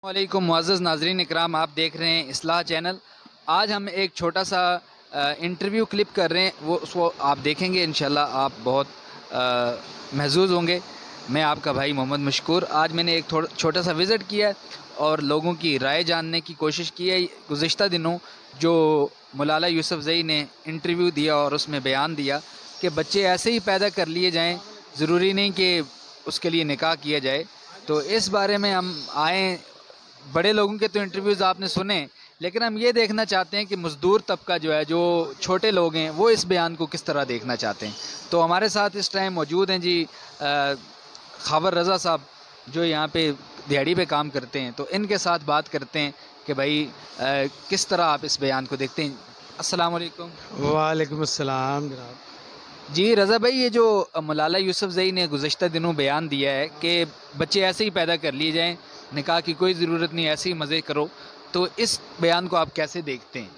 वालेकुम मुअज़्ज़ज़ नाज़रीन इकराम, आप देख रहे हैं इस्लाह चैनल। आज हम एक छोटा सा इंटरव्यू क्लिप कर रहे हैं, वो उसको आप देखेंगे इंशाल्लाह आप बहुत महज़ूज़ होंगे। मैं आपका भाई मोहम्मद मशकूर। आज मैंने एक छोटा सा विज़िट किया है और लोगों की राय जानने की कोशिश की है। गुज़िश्ता दिनों जो मलाला यूसुफ़ज़ई ने इंटरव्यू दिया और उसमें बयान दिया कि बच्चे ऐसे ही पैदा कर लिए जाएँ, ज़रूरी नहीं कि उसके लिए निकाह किया जाए। तो इस बारे में हम आए। बड़े लोगों के तो इंटरव्यूज़ आपने सुने, लेकिन हम ये देखना चाहते हैं कि मज़दूर तबका जो है, जो छोटे लोग हैं, वो इस बयान को किस तरह देखना चाहते हैं। तो हमारे साथ इस टाइम मौजूद हैं जी खावर रज़ा साहब, जो यहाँ पे दिहाड़ी पे काम करते हैं। तो इनके साथ बात करते हैं कि भाई किस तरह आप इस बयान को देखते हैं। अस्सलाम वालेकुम। वालेकुम अस्सलाम जनाब। जी रज़ा भाई, ये जो मलाला यूसुफ़ज़ई ने गुज़श्ता दिनों बयान दिया है कि बच्चे ऐसे ही पैदा कर लिए जाएँ, निकाह की कोई ज़रूरत नहीं, ऐसे ही मज़े करो, तो इस बयान को आप कैसे देखते हैं?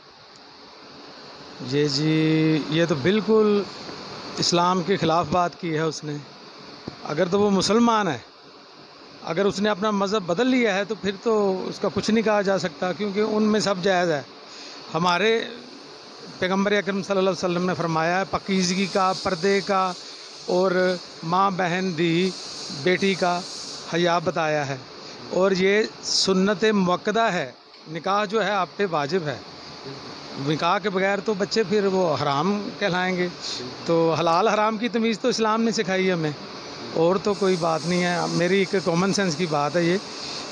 ये तो बिल्कुल इस्लाम के ख़िलाफ़ बात की है उसने। अगर तो वो मुसलमान है, अगर उसने अपना मज़हब बदल लिया है तो फिर तो उसका कुछ नहीं कहा जा सकता, क्योंकि उनमें सब जायज़ है। हमारे पैगम्बर अकरम सल्लल्लाहु अलैहि वसल्लम ने फरमाया है पाकीज़गी का, पर्दे का और माँ बहन दी बेटी का हया बताया है, और ये सुन्नत मुअक्कदा है। निकाह जो है आप पे वाजिब है। निकाह के बगैर तो बच्चे फिर वो हराम कहलाएंगे। तो हलाल हराम की तमीज़ तो इस्लाम ने सिखाई हमें, और तो कोई बात नहीं है। मेरी एक कॉमन सेंस की बात है ये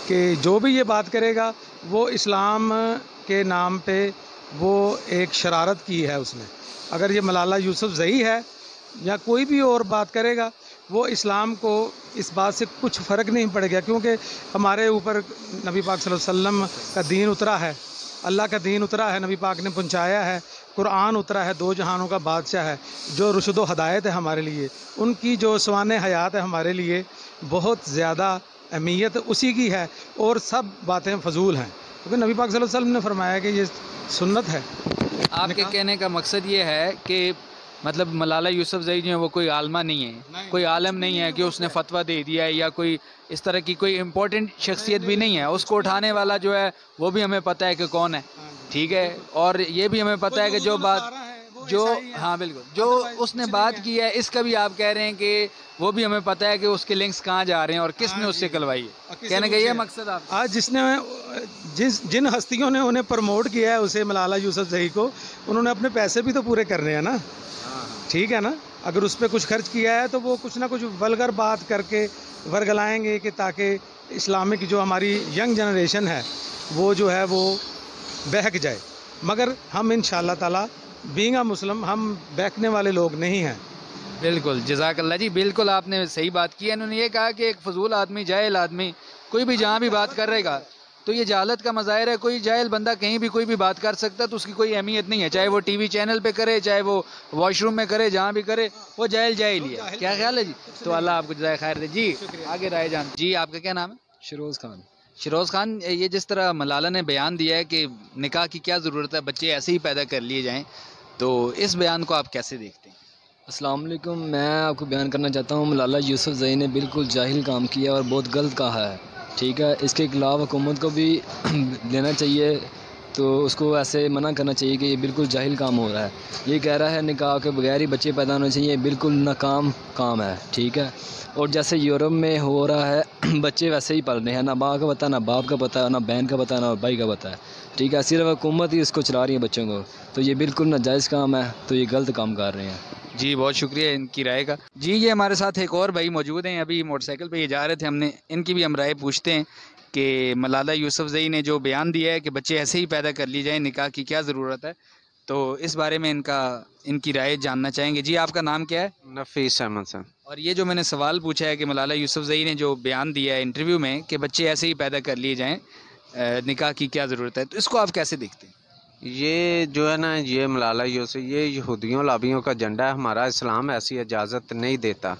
कि जो भी ये बात करेगा वो इस्लाम के नाम पे वो एक शरारत की है उसने। अगर ये मलाला यूसुफ़ज़ई है या कोई भी और बात करेगा, वो इस्लाम को इस बात से कुछ फ़र्क नहीं पड़ेगा, क्योंकि हमारे ऊपर नबी पाक सल्लल्लाहु अलैहि वसल्लम का दीन उतरा है, अल्लाह का दीन उतरा है, नबी पाक ने पहुंचाया है, कुरान उतरा है, दो जहानों का बादशाह है, जो रुशद व हदायत है हमारे लिए। उनकी जो सवाने हयात है हमारे लिए बहुत ज़्यादा अहमियत उसी की है, और सब बातें फ़जूल हैं, क्योंकि नबी पाक सल्लल्लाहु अलैहि वसल्लम ने फरमाया कि ये सुन्नत है। आपके कहने का मकसद ये है कि मतलब मलाला यूसुफ़ज़ई जो है वो कोई आलमा नहीं है, कोई आलम नहीं है कि उसने फतवा दे दिया है, या कोई इस तरह की कोई इम्पोर्टेंट शख्सियत भी नहीं है। उसको उठाने वाला जो है वो भी हमें पता है कि कौन है, ठीक है। और ये भी हमें पता है कि जो बात जो हाँ बिल्कुल जो उसने बात की है, इसका भी आप कह रहे हैं कि वो भी हमें पता है कि उसके लिंक्स कहाँ जा रहे हैं और किसने उससे करवाई है। कहने का ये मकसद आप आज जिन हस्तियों ने उन्हें प्रमोट किया है उसे मलाला यूसुफ़ज़ई को, उन्होंने अपने पैसे भी तो पूरे करने हैं ना, ठीक है ना। अगर उस पर कुछ खर्च किया है तो वो कुछ ना कुछ वल्गर बात करके वर्गलाएंगे कि ताकि इस्लामिक जो हमारी यंग जनरेशन है वो जो है वो बहक जाए। मगर हम इंशाअल्लाह ताला बीइंग अ मुस्लिम हम बहकने वाले लोग नहीं हैं। बिल्कुल जज़ाकल्लाह जी, बिल्कुल आपने सही बात की है। इन्होंने ये कहा कि एक फजूल आदमी, जाहिल आदमी कोई भी जहाँ भी बात कर रहेगा तो ये जहालत का मज़ाहिर है। कोई जाहिल बंदा कहीं भी कोई भी बात कर सकता है, तो उसकी कोई अहमियत नहीं है, चाहे वो टीवी चैनल पे करे, चाहे वो वॉशरूम में करे, जहाँ भी करे, वो जाहिल जाहिल ही है। क्या ख्याल है जी? तो अल्लाह आपको जज़ाए खैर दे जी। आगे राय जान जी, आपका क्या नाम है? शिरोज़ खान। शिरोज़ खान, ये जिस तरह मलाला ने बयान दिया है कि निकाह की क्या ज़रूरत है, बच्चे ऐसे ही पैदा कर लिए जाएँ, तो इस बयान को आप कैसे देखते हैं? अस्सलाम वालेकुम। मैं आपको बयान करना चाहता हूँ मलाला यूसुफ़ज़ई ने बिल्कुल जाहिल काम किया और बहुत गलत कहा है, ठीक है। इसके खिलाफ़ हुकूमत को भी लेना चाहिए, तो उसको ऐसे मना करना चाहिए कि ये बिल्कुल जाहिल काम हो रहा है। ये कह रहा है निकाह के बगैर ही बच्चे पैदा होने चाहिए, बिल्कुल नाकाम काम है, ठीक है। और जैसे यूरोप में हो रहा है बच्चे वैसे ही पल रहे हैं, ना माँ का पता, ना बाप का पता, ना बहन का पता, ना भाई का पता है, ठीक है। सिर्फ हुकूमत ही इसको चला रही है बच्चों को, तो ये बिल्कुल नाजायज़ काम है, तो ये गलत काम कर रहे हैं। जी बहुत शुक्रिया इनकी राय का। जी ये हमारे साथ एक और भाई मौजूद हैं, अभी मोटरसाइकिल पे ये जा रहे थे, हमने इनकी भी हम राय पूछते हैं कि मलाला यूसुफ़ज़ई ने जो बयान दिया है कि बच्चे ऐसे ही पैदा कर लिए जाएँ, निकाह की क्या ज़रूरत है, तो इस बारे में इनकी राय जानना चाहेंगे। जी आपका नाम क्या है? नफीस अहमद सर। और ये जो मैंने सवाल पूछा है कि मलाला यूसुफ़ज़ई ने जो बयान दिया है इंटरव्यू में कि बच्चे ऐसे ही पैदा कर लिए जाएँ, निकाह की क्या ज़रूरत है, तो इसको आप कैसे देखते हैं? ये जो है ना, ये मलाला यूसुफ, ये यहूदियों लाबियों का झंडा है। हमारा इस्लाम ऐसी इजाज़त नहीं देता।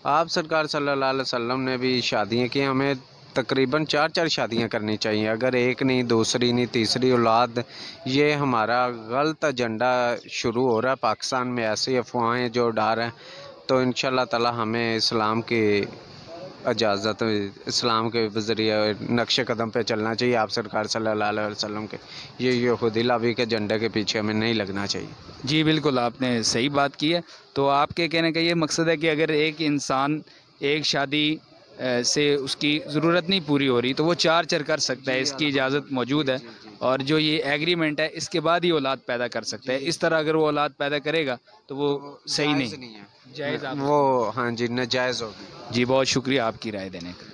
आप सरकार सल्लल्लाहु अलैहि वसल्लम ने भी शादियाँ की, हमें तकरीबन 4-4 शादियाँ करनी चाहिए, अगर एक नहीं, दूसरी नहीं, तीसरी औलाद। ये हमारा गलत एजेंडा शुरू हो रहा है पाकिस्तान में, ऐसी अफवाहें जो उड़ा रहे हैं। तो इंशाअल्लाह ताला हमें इस्लाम की اجازت اسلام کے ذریعے نقش قدم پہ چلنا چاہیے آپ سرکار صلی اللہ علیہ وسلم کے. یہ یہودی لابی کے جھنڈے کے پیچھے ہمیں نہیں لگنا چاہیے. جی بالکل آپ نے صحیح بات کی ہے. تو آپ کے کہنے کا یہ مقصد ہے کہ اگر ایک انسان ایک شادی سے اس کی ضرورت نہیں پوری ہو رہی تو وہ 4 کر سکتا ہے, اس کی اجازت موجود ہے, اور جو یہ ایگریمنٹ ہے اس کے بعد ہی اولاد پیدا کر سکتا ہے. اس طرح اگر وہ اولاد پیدا کرے گا تو وہ صحیح نہیں ہے, جائز. وہ ہاں جی ناجائز ہوگی. جی بہت شکریہ آپ کی رائے دینے کا.